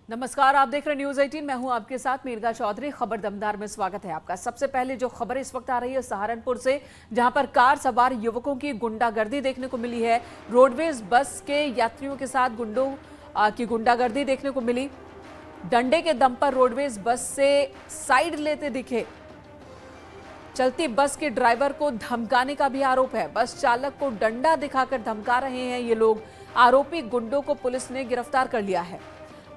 नमस्कार, आप देख रहे हैं न्यूज 18। मैं हूं आपके साथ मीरगा चौधरी। खबर दमदार में स्वागत है आपका। सबसे पहले जो खबर इस वक्त आ रही है सहारनपुर से, जहां पर कार सवार युवकों की गुंडागर्दी देखने को मिली है। रोडवेज बस के यात्रियों के साथ गुंडों की गुंडागर्दी देखने को मिली। डंडे के दम पर रोडवेज बस से साइड लेते दिखे। चलती बस के ड्राइवर को धमकाने का भी आरोप है। बस चालक को डंडा दिखाकर धमका रहे हैं ये लोग। आरोपी गुंडों को पुलिस ने गिरफ्तार कर लिया है।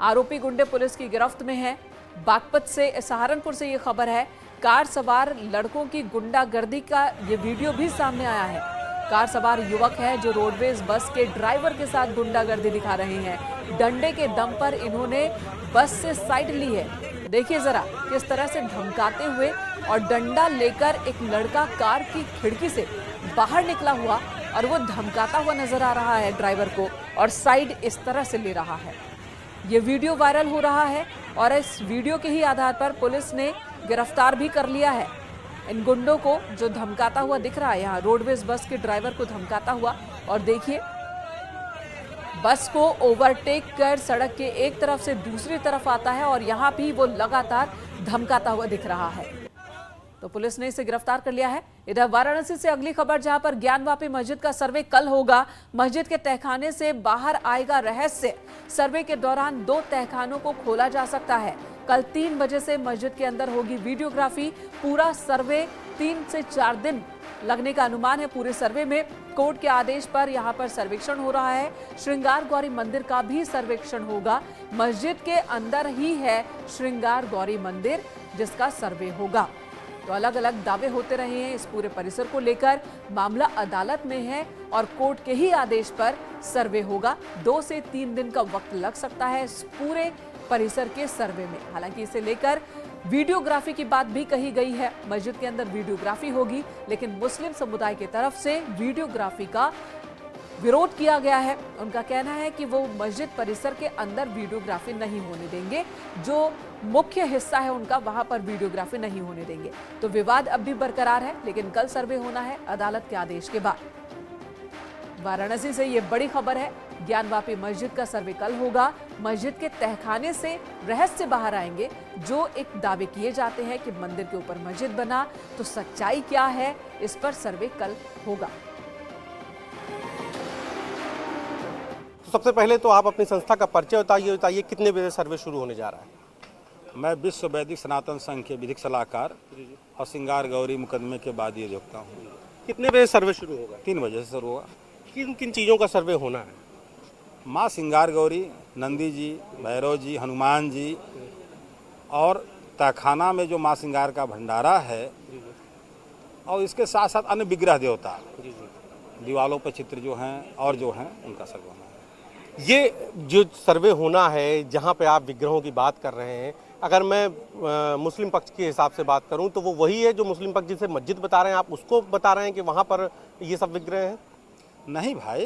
आरोपी गुंडे पुलिस की गिरफ्त में हैं। बागपत से, सहारनपुर से ये खबर है। कार सवार लड़कों की गुंडागर्दी का ये वीडियो भी सामने आया है। कार सवार युवक है जो रोडवेज बस के ड्राइवर के साथ गुंडागर्दी दिखा रहे हैं। डंडे के दम पर इन्होंने बस से साइड ली है। देखिए जरा किस तरह से धमकाते हुए, और डंडा लेकर एक लड़का कार की खिड़की से बाहर निकला हुआ और वो धमकाता हुआ नजर आ रहा है ड्राइवर को, और साइड इस तरह से ले रहा है। ये वीडियो वायरल हो रहा है और इस वीडियो के ही आधार पर पुलिस ने गिरफ्तार भी कर लिया है इन गुंडों को, जो धमकाता हुआ दिख रहा है यहाँ रोडवेज बस के ड्राइवर को धमकाता हुआ। और देखिए बस को ओवरटेक कर सड़क के एक तरफ से दूसरी तरफ आता है और यहाँ भी वो लगातार धमकाता हुआ दिख रहा है। तो पुलिस ने इसे गिरफ्तार कर लिया है। इधर वाराणसी से अगली खबर, जहां पर ज्ञानवापी मस्जिद का सर्वे कल होगा। मस्जिद के तहखाने से बाहर आएगा रहस्य। सर्वे के दौरान 2 तहखानों को खोला जा सकता है। कल 3 बजे से मस्जिद के अंदर होगी वीडियोग्राफी। पूरा सर्वे 3 से 4 दिन लगने का अनुमान है। पूरे सर्वे में कोर्ट के आदेश पर यहाँ पर सर्वेक्षण हो रहा है। श्रृंगार गौरी मंदिर का भी सर्वेक्षण होगा। मस्जिद के अंदर ही है श्रृंगार गौरी मंदिर, जिसका सर्वे होगा। तो अलग अलग दावे होते रहे हैं इस पूरे परिसर को लेकर। मामला अदालत में है और कोर्ट के ही आदेश पर सर्वे होगा। 2 से 3 दिन का वक्त लग सकता है इस पूरे परिसर के सर्वे में। हालांकि इसे लेकर वीडियोग्राफी की बात भी कही गई है। मस्जिद के अंदर वीडियोग्राफी होगी, लेकिन मुस्लिम समुदाय की तरफ से वीडियोग्राफी का विरोध किया गया है। उनका कहना है कि वो मस्जिद परिसर के अंदर वीडियोग्राफी नहीं होने देंगे। जो मुख्य हिस्सा है उनका, वहां पर वीडियोग्राफी नहीं होने देंगे। तो विवाद अब भी बरकरार है, लेकिन कल सर्वे होना है अदालत के आदेश के बाद। वाराणसी से ये बड़ी खबर है। ज्ञानवापी मस्जिद का सर्वे कल होगा। मस्जिद के तहखाने से रहस्य बाहर आएंगे। जो एक दावे किए जाते हैं कि मंदिर के ऊपर मस्जिद बना, तो सच्चाई क्या है, इस पर सर्वे कल होगा। सबसे पहले तो आप अपनी संस्था का परिचय बताइए कितने बजे सर्वे शुरू होने जा रहा है? मैं विश्व वैदिक सनातन संघ के विधिक सलाहकार और श्रृंगार गौरी मुकदमे के बाद ये देखता हूँ। कितने बजे सर्वे शुरू होगा? 3 बजे से शुरू होगा। किन किन चीज़ों का सर्वे होना है? माँ श्रृंगार गौरी, नंदी जी, भैरव जी, हनुमान जी, और तहखाना में जो माँ श्रृंगार का भंडारा है, और इसके साथ साथ अन्य विग्रह देवता, दीवालों पर चित्र जो हैं और जो हैं, उनका सर्वे होना है। ये जो सर्वे होना है, जहाँ पे आप विग्रहों की बात कर रहे हैं, अगर मैं मुस्लिम पक्ष के हिसाब से बात करूं तो वो वही है जो मुस्लिम पक्ष जिसे मस्जिद बता रहे हैं, आप उसको बता रहे हैं कि वहाँ पर ये सब विग्रह हैं? नहीं भाई,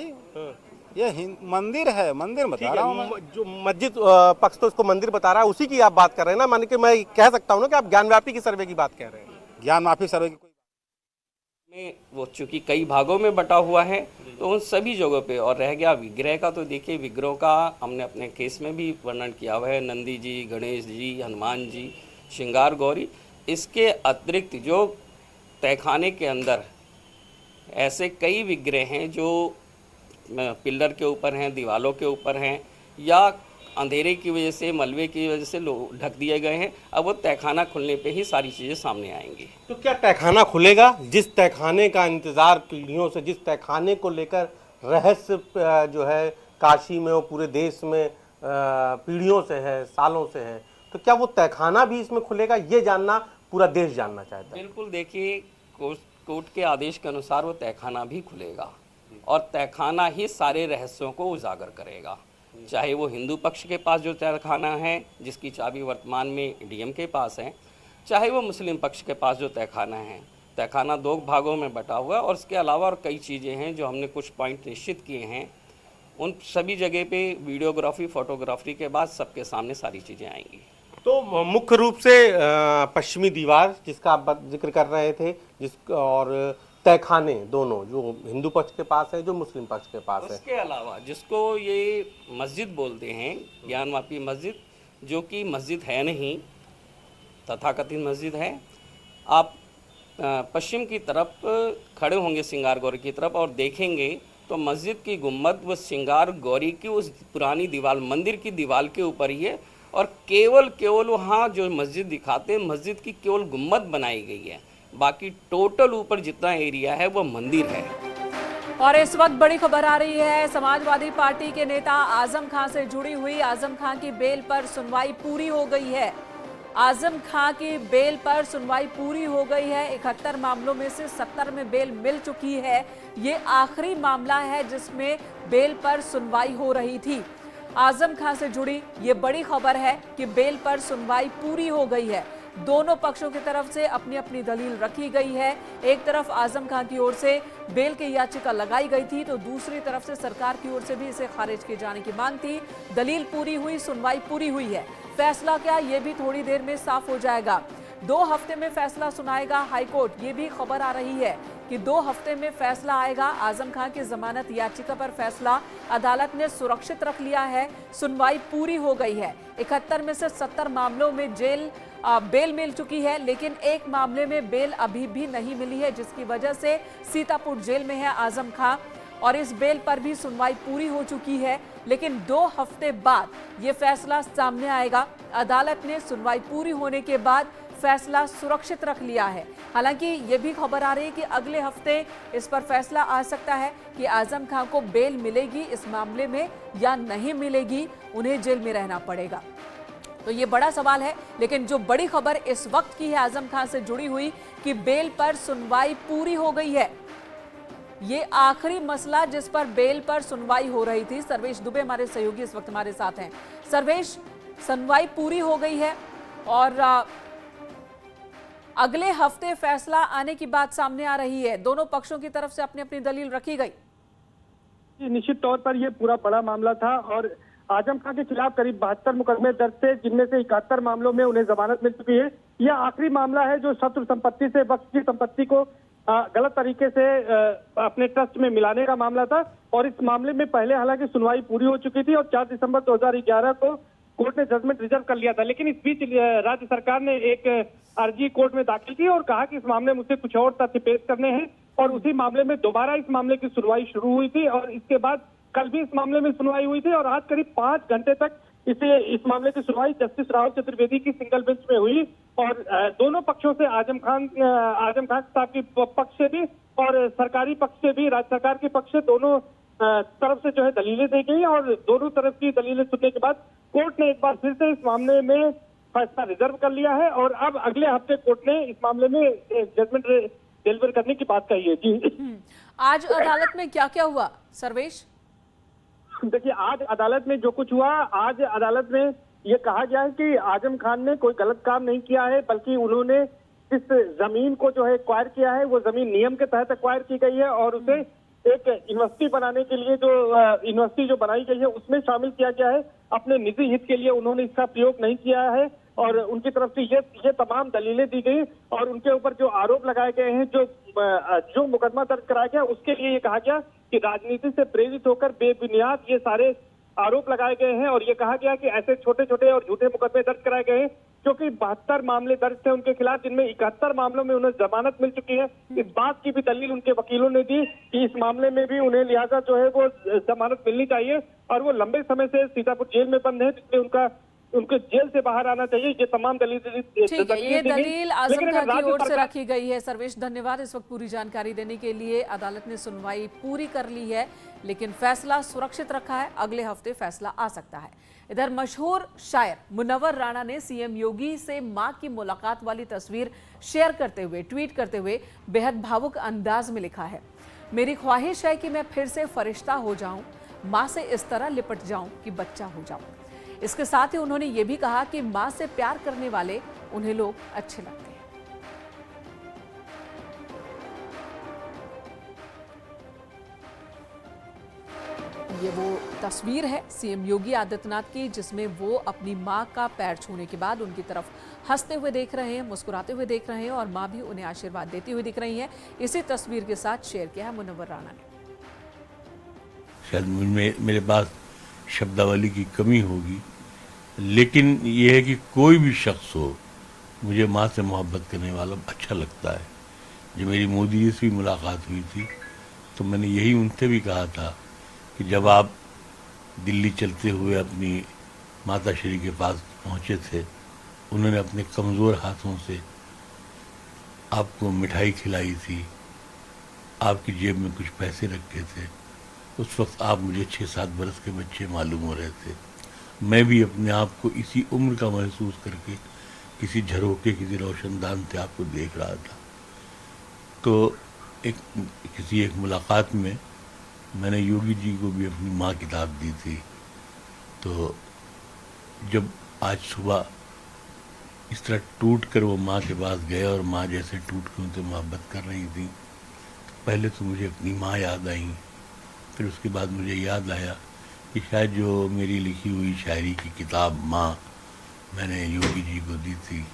ये मंदिर है, मंदिर बता रहा हूँ मैं। जो मस्जिद पक्ष तो उसको मंदिर बता रहा है, उसी की आप बात कर रहे हैं ना। मान के मैं कह सकता हूँ ना कि आप ज्ञानव्यापी की सर्वे की बात कह रहे हैं। ज्ञानवापी सर्वे की में वो चूंकि कई भागों में बटा हुआ है, तो उन सभी जगहों पे। और रह गया विग्रह का, तो देखिए विग्रहों का हमने अपने केस में भी वर्णन किया हुआ है। नंदी जी, गणेश जी, हनुमान जी, श्रृंगार गौरी। इसके अतिरिक्त जो तहखाने के अंदर ऐसे कई विग्रह हैं जो पिलर के ऊपर हैं, दीवालों के ऊपर हैं, या अंधेरे की वजह से, मलबे की वजह से ढक दिए गए हैं। अब वो तहखाना खुलने पे ही सारी चीज़ें सामने आएंगी। तो क्या तहखाना खुलेगा? जिस तहखाने का इंतजार पीढ़ियों से, जिस तहखाने को लेकर रहस्य जो है काशी में और पूरे देश में पीढ़ियों से है, सालों से है, तो क्या वो तहखाना भी इसमें खुलेगा? ये जानना पूरा देश जानना चाहता है। बिल्कुल, देखिए कोर्ट के आदेश के अनुसार वो तहखाना भी खुलेगा, और तहखाना ही सारे रहस्यों को उजागर करेगा। चाहे वो हिंदू पक्ष के पास जो तहखाना है, जिसकी चाबी वर्तमान में डीएम के पास है, चाहे वो मुस्लिम पक्ष के पास जो तहखाना है। तहखाना 2 भागों में बटा हुआ है, और इसके अलावा और कई चीज़ें हैं जो हमने कुछ पॉइंट निश्चित किए हैं। उन सभी जगह पे वीडियोग्राफी, फोटोग्राफी के बाद सबके सामने सारी चीज़ें आएंगी। तो मुख्य रूप से पश्चिमी दीवार जिसका आप जिक्र कर रहे थे, और तहखाने दोनों, जो हिंदू पक्ष के पास है, जो मुस्लिम पक्ष के पास है। उसके अलावा जिसको ये मस्जिद बोलते हैं, ज्ञानवापी मस्जिद, जो कि मस्जिद है नहीं, तथाकथित मस्जिद है। आप पश्चिम की तरफ खड़े होंगे सिंगार गौरी की तरफ और देखेंगे तो मस्जिद की गुम्बद वो सिंगार गौरी की उस पुरानी दीवार, मंदिर की दीवार के ऊपर ही है और केवल वहाँ जो मस्जिद दिखाते हैं, मस्जिद की केवल गुम्बद बनाई गई है, बाकी टोटल ऊपर जितना एरिया है वो मंदिर है। और इस वक्त बड़ी खबर आ रही है, समाजवादी पार्टी के नेता आजम खान से जुड़ी हुई। आजम खान की बेल पर सुनवाई पूरी हो गई है। आजम खान की बेल पर सुनवाई पूरी हो गई है। 71 मामलों में से 70 में बेल मिल चुकी है। ये आखिरी मामला है जिसमें बेल पर सुनवाई हो रही थी। आजम खान से जुड़ी ये बड़ी खबर है कि बेल पर सुनवाई पूरी हो गई है। दोनों पक्षों की तरफ से अपनी अपनी दलील रखी गई है। एक तरफ आजम खान की ओर से बेल की याचिका लगाई गई थी तो दूसरी तरफ से सरकार की ओर से भी इसे खारिज किए जाने की मांग थी। दलील पूरी हुई, सुनवाई पूरी हुई है। फैसला क्या, ये भी थोड़ी देर में साफ हो जाएगा। 2 हफ्ते में फैसला सुनाएगा हाईकोर्ट, ये भी खबर आ रही है कि 2 हफ्ते में फैसला आएगा। आजम खान की जमानत याचिका पर फैसला अदालत ने सुरक्षित रख लिया है। सुनवाई पूरी हो गई है। 71 में से 70 मामलों में बेल मिल चुकी है, लेकिन एक मामले में बेल अभी भी नहीं मिली है, जिसकी वजह से सीतापुर जेल में है आजम खान और इस बेल पर भी सुनवाई पूरी हो चुकी है। लेकिन 2 हफ्ते बाद ये फैसला सामने आएगा। अदालत ने सुनवाई पूरी होने के बाद फैसला सुरक्षित रख लिया है। हालांकि ये भी खबर आ रही है कि अगले हफ्ते इस पर फैसला आ सकता है कि आजम खान को बेल मिलेगी इस मामले में या नहीं मिलेगी, उन्हें जेल में रहना पड़ेगा। तो ये बड़ा सवाल है। लेकिन जो बड़ी खबर इस वक्त की है आजम खान से जुड़ी हुई कि बेल पर सुनवाई पूरी हो गई है। ये आखिरी मसला जिस पर बेल पर सुनवाई हो रही थी। सर्वेश दुबे हमारे सहयोगी इस वक्त हमारे साथ हैं। सर्वेश, सुनवाई पूरी हो गई है और अगले हफ्ते फैसला आने की बात सामने आ रही है। दोनों पक्षों की तरफ से अपनी अपनी दलील रखी गई। निश्चित तौर पर यह पूरा बड़ा मामला था और आजम खान के खिलाफ करीब 72 मुकदमे दर्ज थे, जिनमें से 71 मामलों में उन्हें जमानत मिल चुकी है। यह आखिरी मामला है जो शत्रु संपत्ति से वक्फ की संपत्ति को गलत तरीके से अपने ट्रस्ट में मिलाने का मामला था और इस मामले में पहले हालांकि सुनवाई पूरी हो चुकी थी और 4 दिसंबर 2011 को कोर्ट ने जजमेंट रिजर्व कर लिया था। लेकिन इस बीच राज्य सरकार ने एक अर्जी कोर्ट में दाखिल की और कहा कि इस मामले में मुझसे कुछ और तथ्य पेश करने हैं और उसी मामले में दोबारा इस मामले की सुनवाई शुरू हुई थी और इसके बाद कल भी इस मामले में सुनवाई हुई थी और आज करीब 5 घंटे तक इस मामले की सुनवाई जस्टिस राहुल चतुर्वेदी की सिंगल बेंच में हुई और दोनों पक्षों से आजम खान साहब के पक्ष से भी और सरकारी पक्ष से भी, राज्य सरकार के पक्ष से दोनों तरफ से जो है दलीलें दी गई और दोनों तरफ की दलीलें सुनने के बाद कोर्ट ने एक बार फिर से इस मामले में फैसला रिजर्व कर लिया है और अब अगले हफ्ते कोर्ट ने इस मामले में जजमेंट डिलीवर करने की बात कही है। जी, आज अदालत में क्या क्या हुआ सर्वेश? देखिए, आज अदालत में जो कुछ हुआ, आज अदालत में ये कहा गया है कि आजम खान ने कोई गलत काम नहीं किया है, बल्कि उन्होंने इस जमीन को जो है एक्वायर किया है वो जमीन नियम के तहत एक्वायर की गई है और उसे एक यूनिवर्सिटी बनाने के लिए जो यूनिवर्सिटी जो बनाई गई है उसमें शामिल किया गया है। अपने निजी हित के लिए उन्होंने इसका प्रयोग नहीं किया है और उनकी तरफ से ये तमाम दलीलें दी गई और उनके ऊपर जो आरोप लगाए गए हैं, जो मुकदमा दर्ज कराया गया उसके लिए ये कहा गया कि राजनीति से प्रेरित होकर बेबुनियाद ये सारे आरोप लगाए गए हैं और ये कहा गया कि ऐसे छोटे छोटे और झूठे मुकदमे दर्ज कराए गए हैं क्योंकि 72 मामले दर्ज थे उनके खिलाफ, जिनमें 71 मामलों में उन्हें जमानत मिल चुकी है। इस बात की भी दलील उनके वकीलों ने दी कि इस मामले में भी उन्हें लिहाजा जो है वो जमानत मिलनी चाहिए और वो लंबे समय से सीतापुर जेल में बंद है, जिसमें उनको जेल से बाहर आना चाहिए। ये तमाम दलील ये दलील आजम खान की ओर से रखी गई है। सर्वेश, धन्यवाद इस वक्त पूरी जानकारी देने के लिए। अदालत ने सुनवाई पूरी कर ली है लेकिन फैसला सुरक्षित रखा है। अगले हफ्ते फैसला आ सकता है। इधर मशहूर शायर मुनव्वर राणा ने सीएम योगी से मां की मुलाकात वाली तस्वीर शेयर करते हुए, ट्वीट करते हुए बेहद भावुक अंदाज में लिखा है, मेरी ख्वाहिश है कि मैं फिर से फरिश्ता हो जाऊं, मां से इस तरह लिपट जाऊं कि बच्चा हो जाऊं। इसके साथ ही उन्होंने ये भी कहा कि मां से प्यार करने वाले उन्हें लोग अच्छे लगते हैं। ये वो तस्वीर है सीएम योगी आदित्यनाथ की जिसमें वो अपनी मां का पैर छूने के बाद उनकी तरफ हंसते हुए देख रहे हैं, मुस्कुराते हुए देख रहे हैं और मां भी उन्हें आशीर्वाद देती हुई दिख रही हैं। इसी तस्वीर के साथ शेयर किया है मुनव्वर राणा ने। शायद मेरे पास शब्दावली की कमी होगी लेकिन ये है कि कोई भी शख्स हो, मुझे माँ से मोहब्बत करने वाला अच्छा लगता है। जब मेरी मोदी जी से भी मुलाकात हुई थी तो मैंने यही उनसे भी कहा था कि जब आप दिल्ली चलते हुए अपनी माता श्री के पास पहुँचे थे, उन्होंने अपने कमज़ोर हाथों से आपको मिठाई खिलाई थी, आपकी जेब में कुछ पैसे रखे थे। उस वक्त आप मुझे 6-7 बरस के बच्चे मालूम हो रहे थे। मैं भी अपने आप को इसी उम्र का महसूस करके किसी झरोके, किसी रोशनदान से आपको देख रहा था। तो किसी एक मुलाकात में मैंने योगी जी को भी अपनी माँ किताब दी थी। तो जब आज सुबह इस तरह टूट कर वो माँ के पास गए और माँ जैसे टूट कर उनसे मोहब्बत कर रही थी, तो पहले तो मुझे अपनी माँ याद आई, फिर उसके बाद मुझे याद आया कि शायद जो मेरी लिखी हुई शायरी की किताब माँ मैंने योगी जी को दी थी,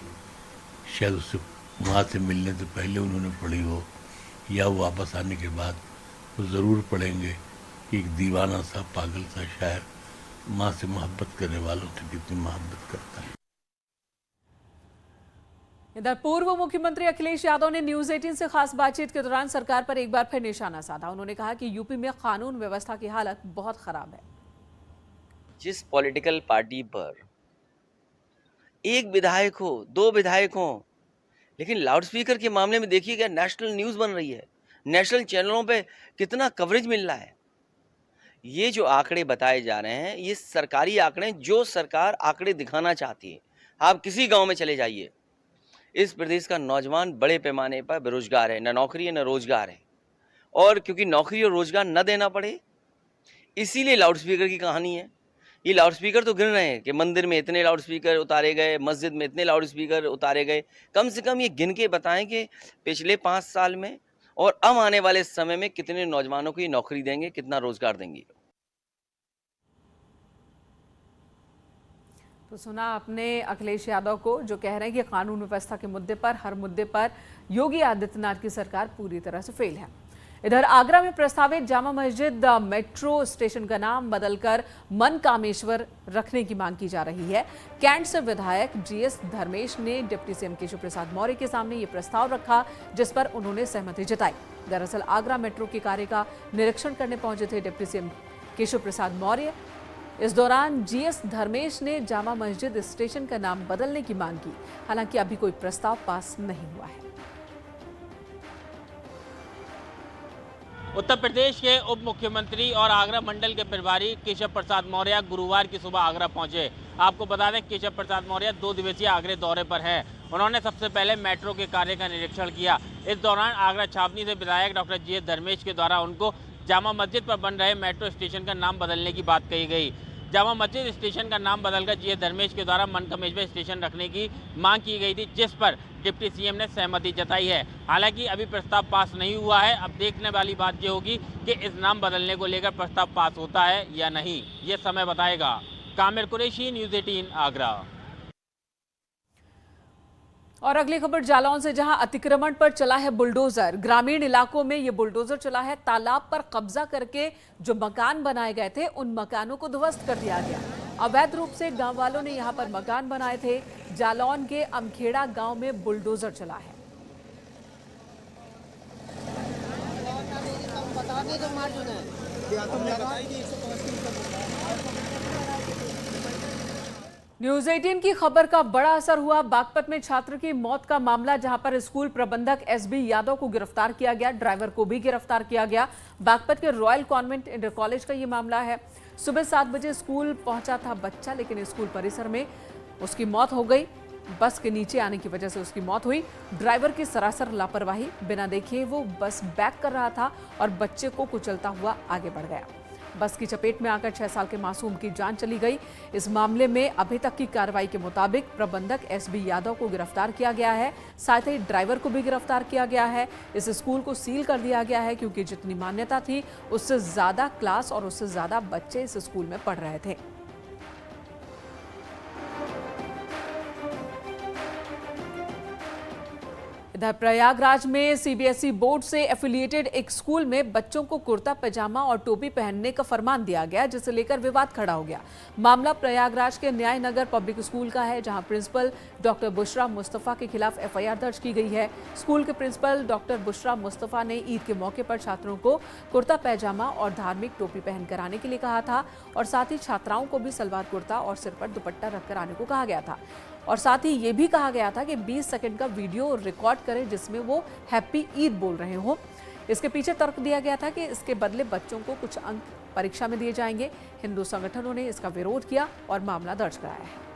शायद उससे माँ से मिलने से पहले उन्होंने पढ़ी हो, या वो वापस आने के बाद वो ज़रूर पढ़ेंगे कि एक दीवाना सा पागल सा शायर माँ से मोहब्बत करने वालों से कितनी मोहब्बत करता है। इधर पूर्व मुख्यमंत्री अखिलेश यादव ने न्यूज 18 से खास बातचीत के दौरान सरकार पर एक बार फिर निशाना साधा। उन्होंने कहा कि यूपी में कानून व्यवस्था की हालत बहुत खराब है। जिस पॉलिटिकल पार्टी पर एक विधायक हो, 2 विधायक हो, लेकिन लाउडस्पीकर के मामले में देखिएगा नेशनल न्यूज़ बन रही है, नेशनल चैनलों पे कितना कवरेज मिल रहा है। ये जो आंकड़े बताए जा रहे हैं, ये सरकारी आंकड़े, जो सरकार आंकड़े दिखाना चाहती है। आप किसी गांव में चले जाइए, इस प्रदेश का नौजवान बड़े पैमाने पर बेरोजगार है, न नौकरी है न रोजगार है। और क्योंकि नौकरी और रोजगार न देना पड़े, इसीलिए लाउडस्पीकर की कहानी है। ये लाउडस्पीकर तो गिन रहे हैं कि मंदिर में इतने लाउडस्पीकर उतारे गए, मस्जिद में इतने लाउडस्पीकर उतारे गए। कम से कम ये गिन के बताएं कि पिछले 5 साल में और अब आने वाले समय में कितने नौजवानों को ये नौकरी देंगे, कितना रोजगार देंगे। तो सुना आपने अखिलेश यादव को, जो कह रहे हैं कि कानून व्यवस्था के मुद्दे पर, हर मुद्दे पर योगी आदित्यनाथ की सरकार पूरी तरह से फेल है। इधर आगरा में प्रस्तावित जामा मस्जिद मेट्रो स्टेशन का नाम बदलकर मनकामेश्वर रखने की मांग की जा रही है। कैंट से विधायक जीएस धर्मेश ने डिप्टी सीएम केशव प्रसाद मौर्य के सामने ये प्रस्ताव रखा, जिस पर उन्होंने सहमति जताई। दरअसल आगरा मेट्रो के कार्य का निरीक्षण करने पहुंचे थे डिप्टी सीएम केशव प्रसाद मौर्य। इस दौरान जीएस धर्मेश ने जामा मस्जिद स्टेशन का नाम बदलने की मांग की। हालांकि अभी कोई प्रस्ताव पास नहीं हुआ है। उत्तर प्रदेश के उप मुख्यमंत्री और आगरा मंडल के प्रभारी केशव प्रसाद मौर्य गुरुवार की सुबह आगरा पहुंचे। आपको बता दें, केशव प्रसाद मौर्य 2 दिवसीय आगरा दौरे पर हैं। उन्होंने सबसे पहले मेट्रो के कार्य का निरीक्षण किया। इस दौरान आगरा छावनी से विधायक डॉक्टर जीएस धर्मेश के द्वारा उनको जामा मस्जिद पर बन रहे मेट्रो स्टेशन का नाम बदलने की बात कही गई। जामा मस्जिद स्टेशन का नाम बदलकर जीएस धर्मेश के द्वारा मनकामेश्वर स्टेशन रखने की मांग की गई थी, जिस पर डिप्टी सीएम ने सहमति जताई है। हालांकि अभी प्रस्ताव पास नहीं हुआ है। अब देखने वाली बात ये होगी कि इस नाम बदलने को लेकर प्रस्ताव पास होता है या नहीं, ये समय बताएगा। कामिर कुरैशी, न्यूज़ 18 आगरा। और अगली खबर जालौन से, जहां अतिक्रमण पर चला है बुलडोजर। ग्रामीण इलाकों में ये बुलडोजर चला है। तालाब पर कब्जा करके जो मकान बनाए गए थे, उन मकानों को ध्वस्त कर दिया गया। अवैध रूप से गांव वालों ने यहां पर मकान बनाए थे। जालौन के अमखेड़ा गांव में बुलडोजर चला है। न्यूज 18 की खबर का बड़ा असर हुआ बागपत में छात्र की मौत का मामला, जहां पर स्कूल प्रबंधक एसबी यादव को गिरफ्तार किया गया, ड्राइवर को भी गिरफ्तार किया गया। बागपत के रॉयल कॉन्वेंट इंटर कॉलेज का ये मामला है। सुबह 7 बजे स्कूल पहुंचा था बच्चा, लेकिन स्कूल परिसर में उसकी मौत हो गई। बस के नीचे आने की वजह से उसकी मौत हुई। ड्राइवर की सरासर लापरवाही, बिना देखे वो बस बैक कर रहा था और बच्चे को कुचलता हुआ आगे बढ़ गया। बस की चपेट में आकर 6 साल के मासूम की जान चली गई। इस मामले में अभी तक की कार्रवाई के मुताबिक प्रबंधक एसबी यादव को गिरफ्तार किया गया है, साथ ही ड्राइवर को भी गिरफ्तार किया गया है। इस स्कूल को सील कर दिया गया है, क्योंकि जितनी मान्यता थी उससे ज्यादा क्लास और उससे ज्यादा बच्चे इस स्कूल में पढ़ रहे थे। इधर प्रयागराज में सीबीएसई बोर्ड से एफिलिएटेड एक स्कूल में बच्चों को कुर्ता पैजामा और टोपी पहनने का फरमान दिया गया, जिसे लेकर विवाद खड़ा हो गया। मामला प्रयागराज के न्याय नगर पब्लिक स्कूल का है, जहां प्रिंसिपल डॉक्टर बुशरा मुस्तफा के खिलाफ एफआईआर दर्ज की गई है। स्कूल के प्रिंसिपल डॉक्टर बुशरा मुस्तफा ने ईद के मौके पर छात्रों को कुर्ता पैजामा और धार्मिक टोपी पहनकर आने के लिए कहा था और साथ ही छात्राओं को भी सलवार कुर्ता और सिर पर दुपट्टा रखकर आने को कहा गया था और साथ ही ये भी कहा गया था कि 20 सेकंड का वीडियो रिकॉर्ड करें जिसमें वो हैप्पी ईद बोल रहे हों। इसके पीछे तर्क दिया गया था कि इसके बदले बच्चों को कुछ अंक परीक्षा में दिए जाएंगे। हिंदू संगठनों ने इसका विरोध किया और मामला दर्ज कराया है।